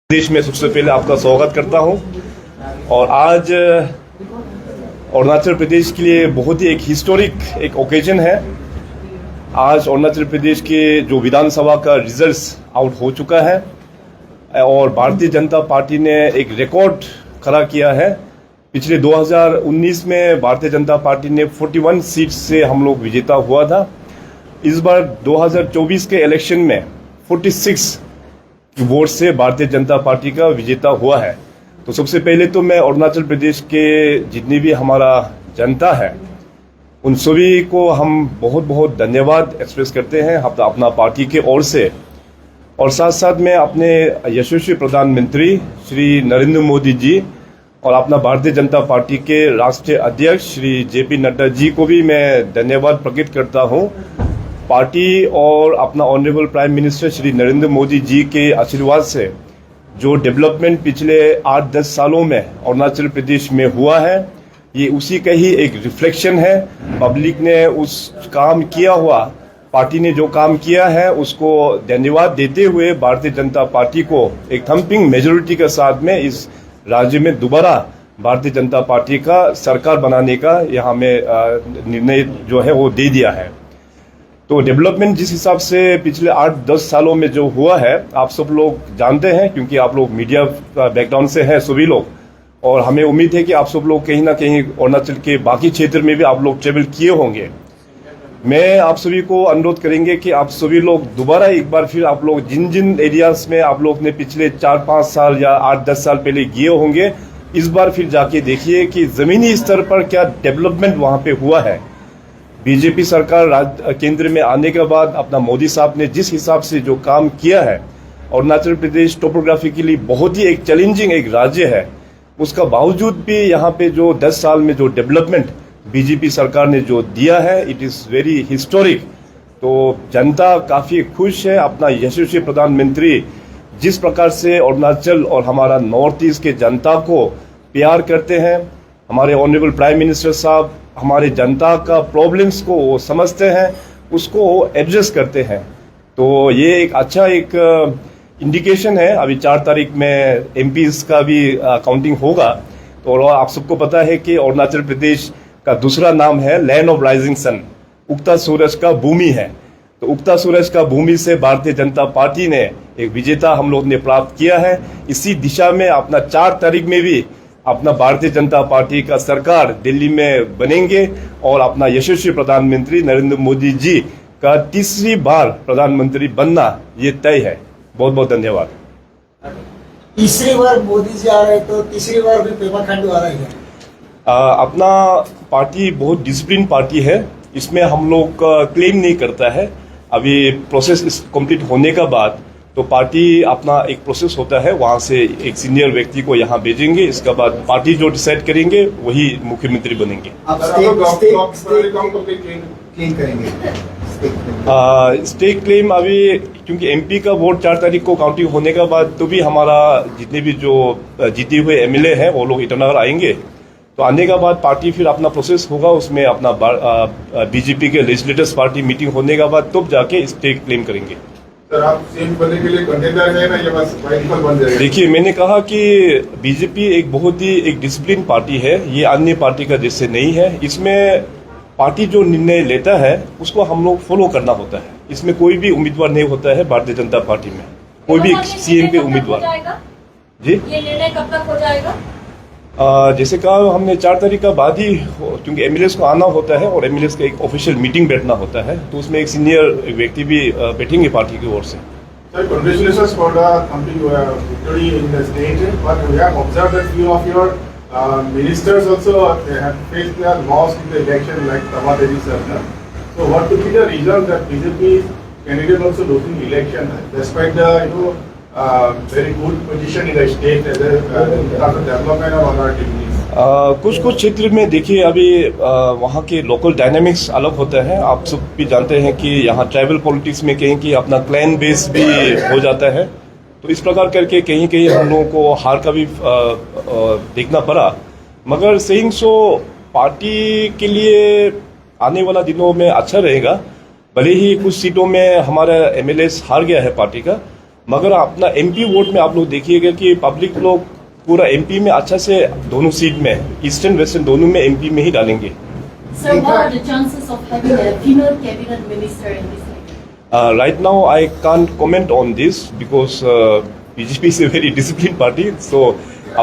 देश में सबसे पहले आपका स्वागत करता हूं और आज अरुणाचल प्रदेश के लिए बहुत ही एक हिस्टोरिक एक ओकेजन है। आज अरुणाचल प्रदेश के जो विधानसभा का रिजल्ट्स आउट हो चुका है और भारतीय जनता पार्टी ने एक रिकॉर्ड खड़ा किया है। पिछले 2019 में भारतीय जनता पार्टी ने 41 सीट से हम लोग विजेता हुआ था। इस बार 2024 के इलेक्शन में 46 वोट से भारतीय जनता पार्टी का विजेता हुआ है। तो सबसे पहले तो मैं अरुणाचल प्रदेश के जितनी भी हमारा जनता है उन सभी को हम बहुत बहुत धन्यवाद एक्सप्रेस करते हैं अपना पार्टी के ओर से। और साथ साथ में अपने यशस्वी प्रधानमंत्री श्री नरेंद्र मोदी जी और अपना भारतीय जनता पार्टी के राष्ट्रीय अध्यक्ष श्री जेपी नड्डा जी को भी मैं धन्यवाद प्रकट करता हूं। पार्टी और अपना honourable prime minister Shri Narendra Modi ji के आशीर्वाद से जो डेवलपमेंट पिछले 8-10 सालों में अरुणाचल प्रदेश में हुआ है, ये उसी का ही एक रिफ्लेक्शन है। पब्लिक ने उस काम किया हुआ, पार्टी ने जो काम किया है उसको धन्यवाद देते हुए भारतीय जनता पार्टी को एक थम्पिंग मेजोरिटी के साथ में इस राज्य में दोबारा भारतीय जनता पार्टी का सरकार बनाने का यहाँ में निर्णय जो है वो दे दिया है। तो डेवलपमेंट जिस हिसाब से पिछले 8-10 सालों में जो हुआ है आप सब लोग जानते हैं, क्योंकि आप लोग मीडिया बैकग्राउंड से हैं सभी लोग, और हमें उम्मीद है कि आप सब लोग कहीं ना कहीं अरुणाचल के बाकी क्षेत्र में भी आप लोग ट्रेवल किए होंगे। मैं आप सभी को अनुरोध करेंगे कि आप सभी लोग दोबारा एक बार फिर आप लोग जिन जिन एरियाज में आप लोग ने पिछले 4-5 साल या 8-10 साल पहले गए होंगे, इस बार फिर जाके देखिए कि जमीनी स्तर पर क्या डेवलपमेंट वहां पे हुआ है। बीजेपी सरकार केंद्र में आने के बाद अपना मोदी साहब ने जिस हिसाब से जो काम किया है, अरुणाचल प्रदेश टोपोग्राफिकली बहुत ही एक चैलेंजिंग एक राज्य है, उसका बावजूद भी यहाँ पे जो 10 साल में जो डेवलपमेंट बीजेपी सरकार ने जो दिया है, इट इज वेरी हिस्टोरिक। तो जनता काफी खुश है। अपना यशस्वी प्रधानमंत्री जिस प्रकार से अरुणाचल और हमारा नॉर्थ ईस्ट के जनता को प्यार करते हैं, हमारे ऑनरेबल प्राइम मिनिस्टर साहब हमारे जनता का प्रॉब्लम्स को वो समझते हैं, उसको एड्रेस करते हैं। तो ये एक अच्छा एक इंडिकेशन है। अभी 4 तारीख में एमपीज का भी काउंटिंग होगा। तो आप सबको पता है कि अरुणाचल प्रदेश का दूसरा नाम है लैंड ऑफ राइजिंग सन, उगता सूरज का भूमि है। तो उगता सूरज का भूमि से भारतीय जनता पार्टी ने एक विजेता हम लोग ने प्राप्त किया है। इसी दिशा में अपना 4 तारीख में भी अपना भारतीय जनता पार्टी का सरकार दिल्ली में बनेंगे और अपना यशस्वी प्रधानमंत्री नरेंद्र मोदी जी का तीसरी बार प्रधानमंत्री बनना ये तय है। बहुत बहुत धन्यवाद। तीसरी बार मोदी जी आ रहे तो तीसरी बार भी पेमा खांडू आ रहे हैं। अपना पार्टी बहुत डिसिप्लिन पार्टी है, इसमें हम लोग क्लेम नहीं करता है। अभी प्रोसेस कंप्लीट होने का बाद तो पार्टी अपना एक प्रोसेस होता है, वहां से एक सीनियर व्यक्ति को यहाँ भेजेंगे। इसके बाद पार्टी जो डिसाइड करेंगे वही मुख्यमंत्री बनेंगे। स्टेक क्लेम अभी क्योंकि एमपी का वोट 4 तारीख को काउंटिंग होने के बाद तो भी हमारा जितने भी जो जीते हुए एमएलए हैं वो लोग ईटानगर आएंगे। तो आने के बाद पार्टी फिर अपना प्रोसेस होगा, उसमें अपना बीजेपी के लेजिस्लेटिव पार्टी मीटिंग होने के बाद तब जाके स्टेक क्लेम करेंगे। सर, आप सीएम बनने के लिए कंटेंडर है ना, ये बस पॉलिटिकल बन जाएगा? देखिए, मैंने कहा कि बीजेपी एक बहुत ही एक डिसिप्लिन पार्टी है, ये अन्य पार्टी का जैसे नहीं है। इसमें पार्टी जो निर्णय लेता है उसको हम लोग फॉलो करना होता है। इसमें कोई भी उम्मीदवार नहीं होता है भारतीय जनता पार्टी में, कोई भी सीएम के उम्मीदवार। जी, ये निर्णय कब तक हो जाएगा? जैसे कहा हमने 4 तारीख का बाद ही, क्योंकि एमएलएस को आना होता है और एमएलएस का एक ऑफिशियल मीटिंग बैठना होता है, तो उसमें एक सीनियर व्यक्ति भी बैठेंगे पार्टी की ओर से। Sir, congratulations for the coming victory in the state, but we have observed that few of your ministers also they have faced their loss in the election, like Tamadevi sir. So what could be the reason that BJP candidate also losing election despite the very good position in the state as a development of other activities? कुछ क्षेत्र में देखिए, अभी वहाँ के local dynamics अलग होते हैं। आप सब भी जानते हैं कि यहाँ ट्राइबल पॉलिटिक्स में कहीं कि अपना क्लैन बेस भी हो जाता है। तो इस प्रकार करके कहीं कहीं हम लोगों को हार का भी देखना पड़ा। मगर सेइंग सो पार्टी के लिए आने वाला दिनों में अच्छा रहेगा। भले ही कुछ सीटों में हमारा एमएलए हार गया है पार्टी का, मगर अपना एमपी वोट में आप लोग देखिएगा कि पब्लिक लोग पूरा एमपी में अच्छा से दोनों सीट में ईस्टर्न वेस्टर्न दोनों में एमपी में ही डालेंगे. Sir, what are the chances of having a female cabinet minister in this election? Right now, I can't comment on this because BJP is a very disciplined party. So,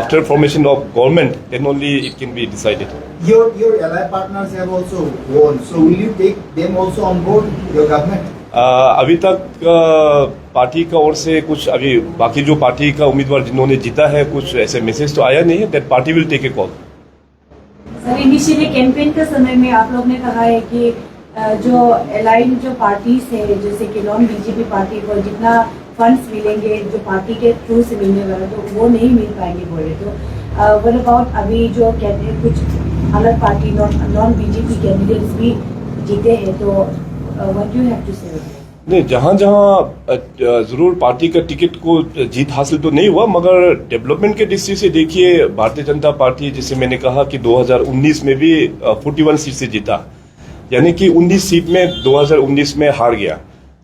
after formation of government, then only it can be decided. Your ally partners have also won, so will you take them also on board your government? अभी तक party का ओर से कुछ अभी बाकी जो party का उम्मीदवार जिन्होंने जीता है कुछ ऐसे मैसेज तो आया नहीं है. That party will take a call. Sir, initially campaign के समय में आप लोग ने कहा है कि जो अलाइन जो पार्टीज है जैसे कि नॉन बीजेपी पार्टी को जितना फंड्स मिलेंगे जो पार्टी के थ्रू से मिलने वाला तो वो नहीं मिल पाएंगे बोले. तो व्हाट अबाउट अभी जो कैंडिडेट कुछ अलग पार्टी नॉन बीजेपी कैंडिडेट्स भी जीते हैं तो व्हाट यू हैव टू से? नहीं, जहाँ जहाँ जरूर पार्टी का टिकट को जीत हासिल तो नहीं हुआ मगर डेवलपमेंट के दृष्टि से देखिए भारतीय जनता पार्टी जैसे मैंने कहा कि 2019 में भी 41 सीट से जीता यानी कि 19 सीट में 2019 में हार गया.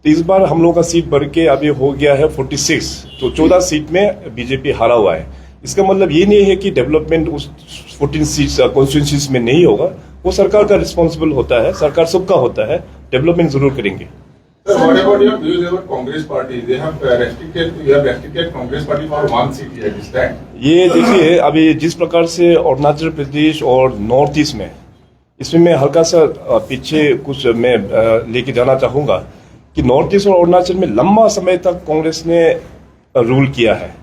तो इस बार हम लोगों का सीट बढ़ के अभी हो गया है 46. तो 14 सीट में बीजेपी हारा हुआ है. इसका मतलब ये नहीं है कि डेवलपमेंट उस 14 सीट कॉन्स्टिट्यूंसीज में नहीं होगा. वो सरकार का रिस्पॉन्सिबल होता है, सरकार सबका होता है. डेवलपमेंट जरूर करेंगे. Sir, what about your views about Congress party? You have restricted Congress party for 1 seat here this time. ये देखिए अभी जिस प्रकार से अरुणाचल प्रदेश और नॉर्थ ईस्ट में इसमें मैं हल्का सा पीछे कुछ मैं लेके जाना चाहूंगा कि नॉर्थ ईस्ट और अरुणाचल में लंबा समय तक कांग्रेस ने रूल किया है.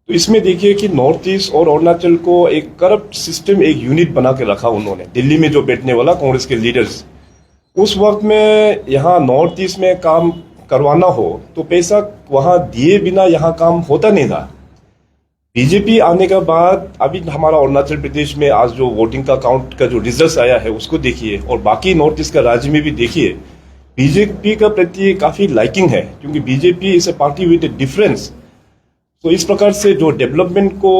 तो इसमें देखिए कि नॉर्थ ईस्ट और अरुणाचल को एक करप्ट सिस्टम एक यूनिट बना के रखा उन्होंने. दिल्ली में जो बैठने वाला कांग्रेस के लीडर्स उस वक्त में यहाँ नॉर्थ ईस्ट में काम करवाना हो तो पैसा वहां दिए बिना यहाँ काम होता नहीं था. बीजेपी आने के बाद अभी हमारा अरुणाचल प्रदेश में आज जो वोटिंग का काउंट का जो रिजल्ट आया है उसको देखिए और बाकी नॉर्थ ईस्ट का राज्य में भी देखिए बीजेपी का प्रति काफी लाइकिंग है क्योंकि BJP is a party with A difference. तो इस प्रकार से जो डेवलपमेंट को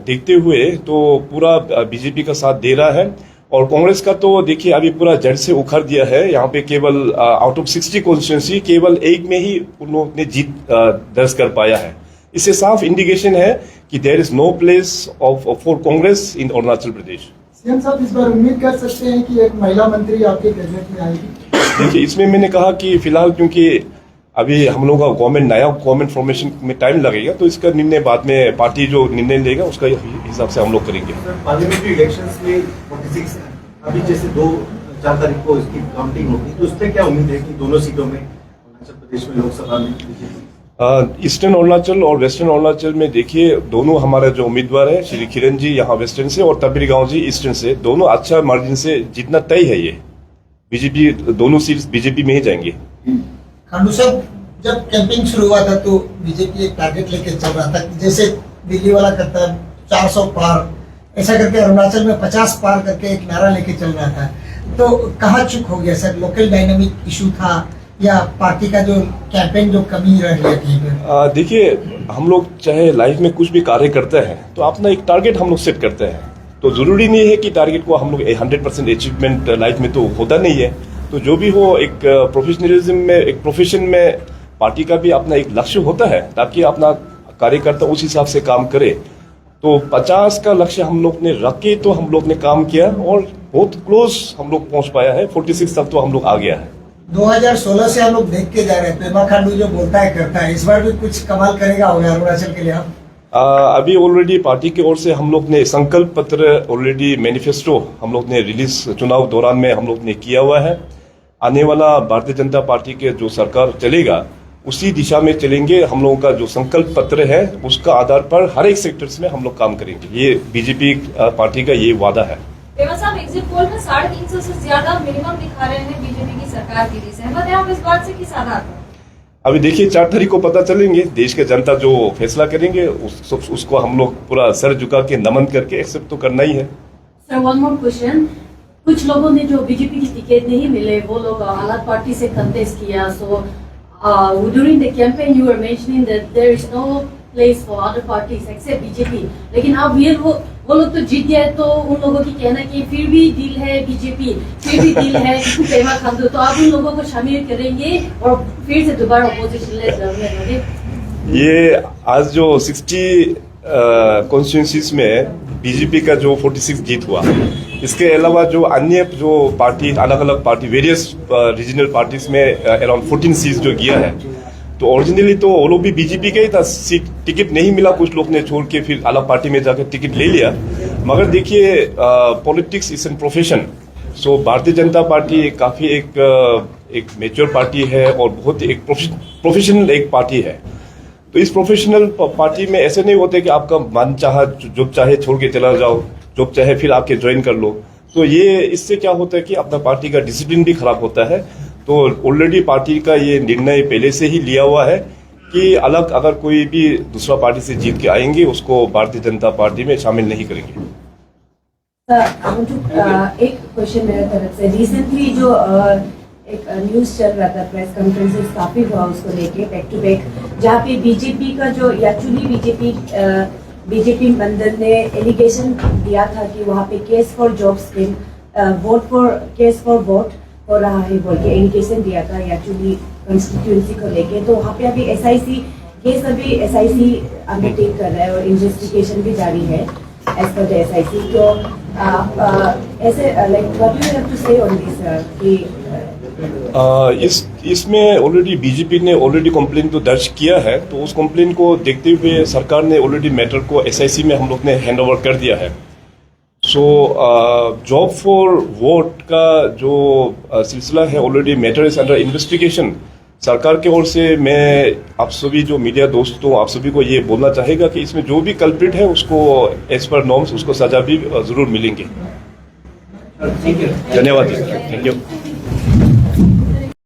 देखते हुए तो पूरा बीजेपी का साथ दे रहा है. और कांग्रेस का तो देखिए अभी पूरा जड़ से उखड़ दिया है. यहाँ पे केवल आउट ऑफ 60 कॉन्स्टिट्यूंसी केवल एक में ही उन्होंने जीत दर्ज कर पाया है. इससे साफ इंडिकेशन है कि there is no place for Congress in Arunachal Pradesh. CM साहब इस बार उम्मीद कर सकते हैं कि एक महिला मंत्री आपके कैबिनेट में आएगी? देखिए इसमें मैंने कहा कि फिलहाल क्योंकि अभी हम लोग का गवर्नमेंट नया गवर्नमेंट फॉर्मेशन में टाइम लगेगा तो इसका निर्णय बाद में पार्टी जो निर्णय लेगा उसका हिसाब से हम लोग करेंगे. पार्लियामेंट्री इलेक्शंस में 46 अभी जैसे 2-4 तारीख को इसकी काउंटिंग होगी तो उससे क्या उम्मीद है कि दोनों सीटों में अरुणाचल प्रदेश में लोकसभा में ईस्टर्न अरुणाचल और वेस्टर्न अरुणाचल में देखिए दोनों हमारे जो उम्मीदवार है श्री किरण जी यहाँ वेस्टर्न से और तबीर गांव जी ईस्टर्न से दोनों अच्छा मार्जिन से जितना तय है. ये बीजेपी दोनों सीट बीजेपी में ही जाएंगे. खांडू साहब जब कैंपिंग शुरू हुआ था तो बीजेपी एक टारगेट लेके चल रहा था जैसे दिल्ली वाला करता है 400 पार ऐसा करके अरुणाचल में 50 पार करके एक नारा लेके चल रहा था. तो कहाँ चुक हो गया सर? लोकल डायनामिक इशू था या पार्टी का जो कैंपेन जो कमी रह गया कहीं पे? देखिए हम लोग चाहे लाइफ में कुछ भी कार्य करते हैं तो अपना एक टारगेट हम लोग सेट करते हैं. तो जरूरी नहीं है कि टारगेट को हम लोग 100% अचीवमेंट लाइफ में तो होता नहीं है. तो जो भी हो एक प्रोफेशनलिज्म में एक प्रोफेशन में पार्टी का भी अपना एक लक्ष्य होता है ताकि अपना कार्यकर्ता उस हिसाब से काम करे. तो 50 का लक्ष्य हम लोग ने रख के तो हम लोग ने काम किया और बहुत क्लोज हम लोग पहुंच पाया है. 46 तक तो हम लोग आ गया है. 2016 से हम लोग देख के जा रहे हैं पेमा खांडू जो बोलता है करता है. इस बार भी कुछ कमाल करेगा होगा अरुणाचल के लिए आप? अभी ऑलरेडी पार्टी की ओर से हम लोग ने संकल्प पत्र ऑलरेडी मैनिफेस्टो हम लोग ने रिलीज चुनाव दौरान में हम लोग ने किया हुआ है. आने वाला भारतीय जनता पार्टी के जो सरकार चलेगा उसी दिशा में चलेंगे. हम लोगों का जो संकल्प पत्र है उसका आधार पर हर एक सेक्टर्स में हम लोग काम करेंगे. ये बीजेपी पार्टी का ये वादा है. पेमा साहब एग्जिट पोल में 350 से ज्यादा मिनिमम दिखा रहे हैं बीजेपी की सरकार के लिए. सहमत है आप इस बात से किस आधार पर? अभी देखिए 4 तारीख को पता चलेंगे. देश के जनता जो फैसला करेंगे उसको हम लोग पूरा सर झुका के नमन करके एक्सेप्ट तो करना ही है. Sir one more question. कुछ लोगों ने जो बीजेपी की टिकट नहीं मिले वो लोग अलग पार्टी से कंटेस्ट किया. सो during the campaign you were mentioning that there is no place for other parties except BJP. लेकिन अब ये वो लोग तो जीत गए, तो उन लोगों की कहना कि फिर भी डील है बीजेपी, फिर भी डील है पेमा खांडू, तो आप उन लोगों को शामिल करेंगे और फिर से दोबारा अपोजिशन ले जाओगे? ये आज जो 60 कॉन्स्टिट्यूंसीज में बीजेपी का जो 46 जीत हुआ, इसके अलावा जो अन्य जो पार्टी अलग अलग पार्टी वेरियस रीजनल पार्टीज में अराउंड 14 सीट्स जो गया है, तो ओरिजिनली तो वो लोग भी बीजेपी का ही था, सीट टिकट नहीं मिला, कुछ लोग ने छोड़ के फिर अलग पार्टी में जाकर टिकट ले लिया। मगर देखिए politics is an profession, so Bharatiya Janata party काफी एक मेच्योर पार्टी है और बहुत एक प्रोफेशनल एक पार्टी है। तो इस प्रोफेशनल पार्टी में ऐसे नहीं होते कि आपका मन चाहा जब चाहे छोड़ के चला जाओ, जब चाहे फिर आके ज्वाइन कर लो। तो ये इससे क्या होता है कि अपना पार्टी का डिसिप्लिन भी खराब होता है। तो ऑलरेडी पार्टी का ये निर्णय पहले से ही लिया हुआ है कि अलग अगर कोई भी दूसरा पार्टी से जीत के आएंगे उसको भारतीय जनता पार्टी में शामिल नहीं करेंगे। एक क्वेश्चन मेरे तरफ से, रिसेंटली जो एक न्यूज चल रहा था, प्रेस कॉन्फ्रेंसेस काफी हुआ उसको लेके बैक टू बैक, जहाँ पे बीजेपी का जो एक्चुअली बीजेपी मंडल ने एलिगेशन दिया था कि वहाँ पे case for job scheme, case for vote हो रहा है बोल के एलिगेशन दिया था एक्चुअली कॉन्स्टिट्यूंसी को लेके। तो वहाँ पे अभी एसआईसी केस अंडरटेक कर रहा है और इन्वेस्टिगेशन भी जारी है एज पर द एसआईसी। तो ऐसे like what you have to say on this कि इसमें ऑलरेडी बीजेपी ने ऑलरेडी कंप्लेन तो दर्ज किया है, तो उस कंप्लेन को देखते हुए सरकार ने ऑलरेडी मैटर को एसआईसी में हम लोग ने हैंड ओवर कर दिया है। सो जॉब फॉर वोट का जो सिलसिला है, already matter is under investigation. सरकार की ओर से मैं आप सभी जो मीडिया दोस्तों आप सभी को ये बोलना चाहेगा कि इसमें जो भी कल्प्रिट है उसको एज पर नॉर्म्स उसको सजा भी जरूर मिलेंगे। धन्यवाद। Thank you.